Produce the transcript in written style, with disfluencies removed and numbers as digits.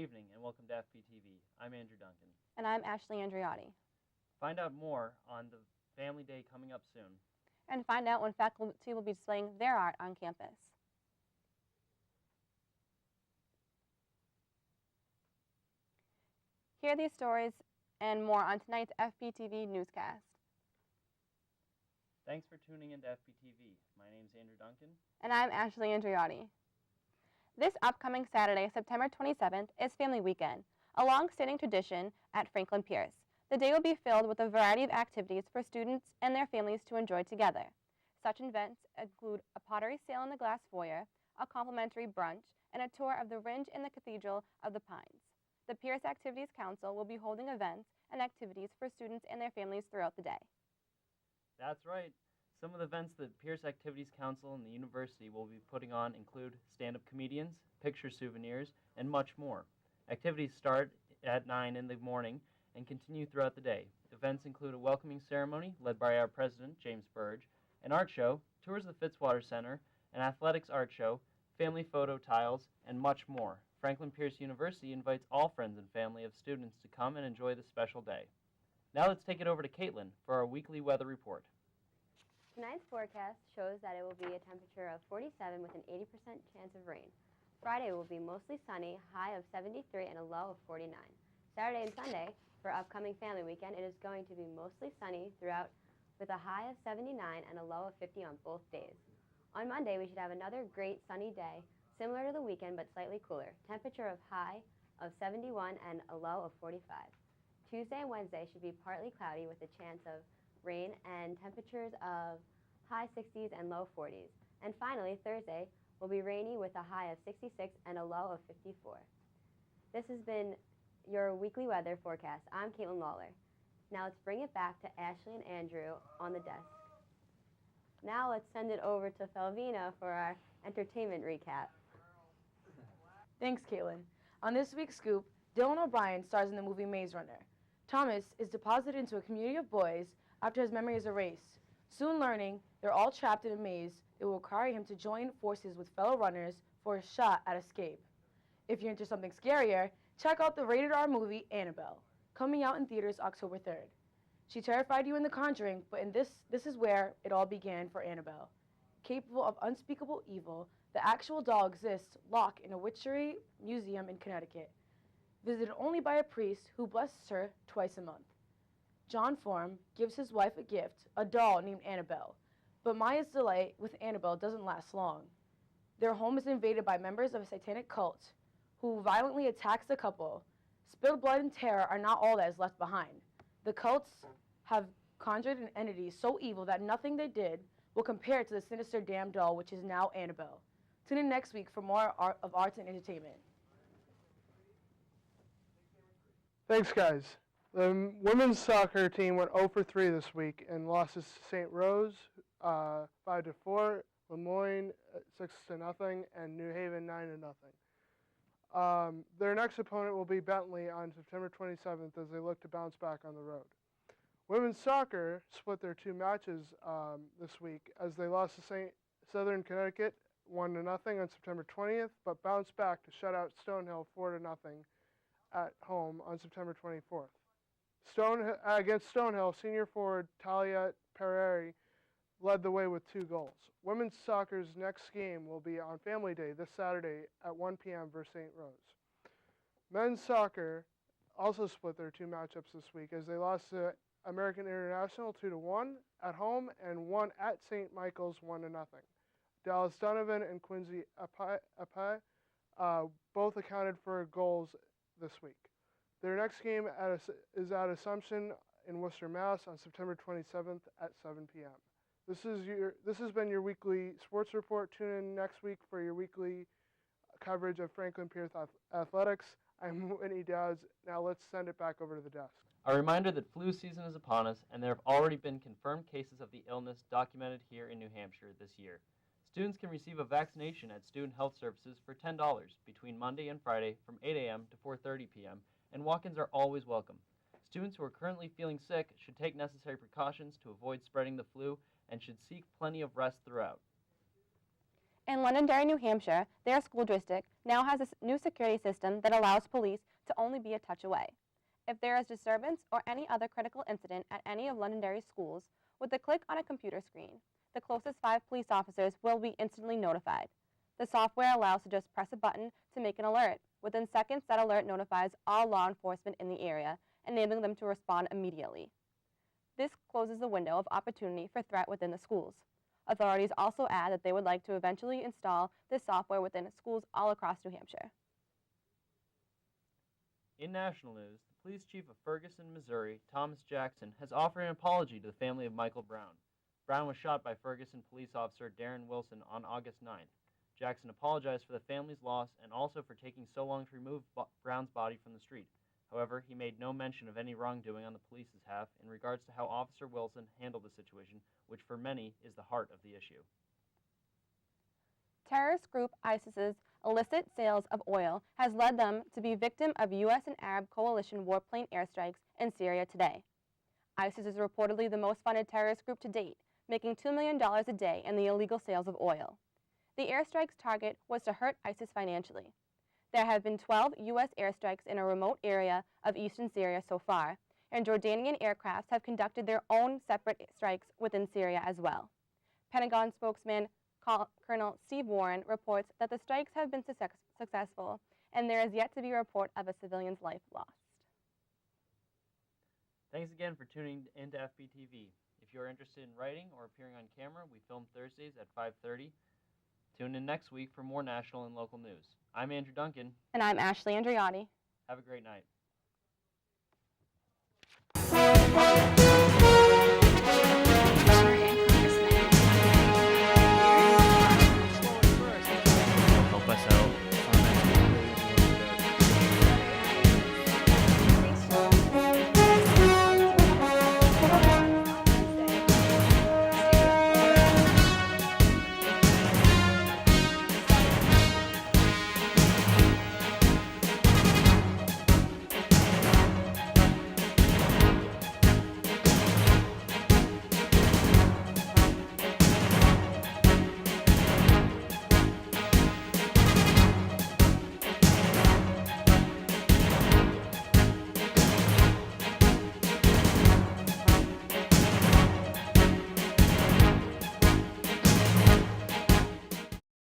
evening and welcome to FPTV. I'm Andrew Duncan. And I'm Ashley Andriotti. Find out more on the Family Day coming up soon. And find out when faculty will be displaying their art on campus. Hear these stories and more on tonight's FPTV newscast. Thanks for tuning into FPTV. My name's Andrew Duncan. And I'm Ashley Andriotti. This upcoming Saturday, September 27th, is Family Weekend, a long-standing tradition at Franklin Pierce. The day will be filled with a variety of activities for students and their families to enjoy together. Such events include a pottery sale in the glass foyer, a complimentary brunch, and a tour of the Ringe and the Cathedral of the Pines. The Pierce Activities Council will be holding events and activities for students and their families throughout the day. That's right. Some of the events that Pierce Activities Council and the university will be putting on include stand-up comedians, picture souvenirs, and much more. Activities start at 9 in the morning and continue throughout the day. Events include a welcoming ceremony led by our president, James Burge, an art show, tours of the Fitzwater Center, an athletics art show, family photo tiles, and much more. Franklin Pierce University invites all friends and family of students to come and enjoy this special day. Now let's take it over to Caitlin for our weekly weather report. Tonight's forecast shows that it will be a temperature of 47 with an 80% chance of rain. Friday will be mostly sunny, high of 73 and a low of 49. Saturday and Sunday, for upcoming family weekend, it is going to be mostly sunny throughout with a high of 79 and a low of 50 on both days. On Monday, we should have another great sunny day, similar to the weekend but slightly cooler. Temperature of high of 71 and a low of 45. Tuesday and Wednesday should be partly cloudy with a chance of rain and temperatures of high 60s and low 40s. And finally, Thursday will be rainy with a high of 66 and a low of 54. This has been your weekly weather forecast. I'm Caitlin Lawler. Now let's bring it back to Ashley and Andrew on the desk. Now let's send it over to Felvina for our entertainment recap. Thanks, Caitlin. On this week's scoop, Dylan O'Brien stars in the movie Maze Runner. Thomas is deposited into a community of boys after his memory is erased. Soon learning they're all trapped in a maze, it will require him to join forces with fellow runners for a shot at escape. If you're into something scarier, check out the rated R movie Annabelle, coming out in theaters October 3rd. She terrified you in The Conjuring, but in this is where it all began for Annabelle. Capable of unspeakable evil, the actual doll exists locked in a witchery museum in Connecticut, visited only by a priest who blesses her twice a month. John Form gives his wife a gift, a doll named Annabelle, but Maya's delight with Annabelle doesn't last long. Their home is invaded by members of a satanic cult who violently attacks the couple. Spilled blood and terror are not all that is left behind. The cults have conjured an entity so evil that nothing they did will compare to the sinister damned doll, which is now Annabelle. Tune in next week for more of arts and entertainment. Thanks, guys. The women's soccer team went 0 for 3 this week and lost to St. Rose 5-4, Lemoyne 6-0, and New Haven 9-0. Their next opponent will be Bentley on September 27th as they look to bounce back on the road. Women's soccer split their 2 matches this week as they lost to Southern Connecticut 1-0 on September 20th, but bounced back to shut out Stonehill 4-0 at home on September 24th. Against Stonehill, senior forward Talia Pereri led the way with 2 goals. Women's soccer's next game will be on Family Day this Saturday at 1 p.m. versus St. Rose. Men's soccer also split their 2 matchups this week as they lost to American International 2-1 at home and won at St. Michael's 1-0. Dallas Donovan and Quincy Apai both accounted for goals this week. Their next game is at Assumption in Worcester, Mass. on September 27th at 7 p.m. This has been your weekly sports report. Tune in next week for your weekly coverage of Franklin Pierce Athletics. I'm Whitney Dowds. Now let's send it back over to the desk. A reminder that flu season is upon us, and there have already been confirmed cases of the illness documented here in New Hampshire this year. Students can receive a vaccination at Student Health Services for $10 between Monday and Friday from 8 a.m. to 4:30 p.m., and walk-ins are always welcome. Students who are currently feeling sick should take necessary precautions to avoid spreading the flu and should seek plenty of rest throughout. In Londonderry, New Hampshire, their school district now has a new security system that allows police to only be a touch away. If there is disturbance or any other critical incident at any of Londonderry's schools, with a click on a computer screen, the closest 5 police officers will be instantly notified. The software allows to just press a button to make an alert. Within seconds, that alert notifies all law enforcement in the area, enabling them to respond immediately. This closes the window of opportunity for threat within the schools. Authorities also add that they would like to eventually install this software within schools all across New Hampshire. In national news, the police chief of Ferguson, Missouri, Thomas Jackson, has offered an apology to the family of Michael Brown. Brown was shot by Ferguson police officer Darren Wilson on August 9th. Jackson apologized for the family's loss and also for taking so long to remove Brown's body from the street. However, he made no mention of any wrongdoing on the police's half in regards to how Officer Wilson handled the situation, which for many is the heart of the issue. Terrorist group ISIS's illicit sales of oil has led them to be victim of U.S. and Arab coalition warplane airstrikes in Syria today. ISIS is reportedly the most funded terrorist group to date, making $2 million a day in the illegal sales of oil. The airstrike's target was to hurt ISIS financially. There have been 12 U.S. airstrikes in a remote area of eastern Syria so far, and Jordanian aircrafts have conducted their own separate strikes within Syria as well. Pentagon spokesman Colonel Steve Warren reports that the strikes have been successful, and there is yet to be a report of a civilian's life lost. Thanks again for tuning into FPTV. If you're interested in writing or appearing on camera, we film Thursdays at 5:30. Tune in next week for more national and local news. I'm Andrew Duncan. And I'm Ashley Andriotti. Have a great night.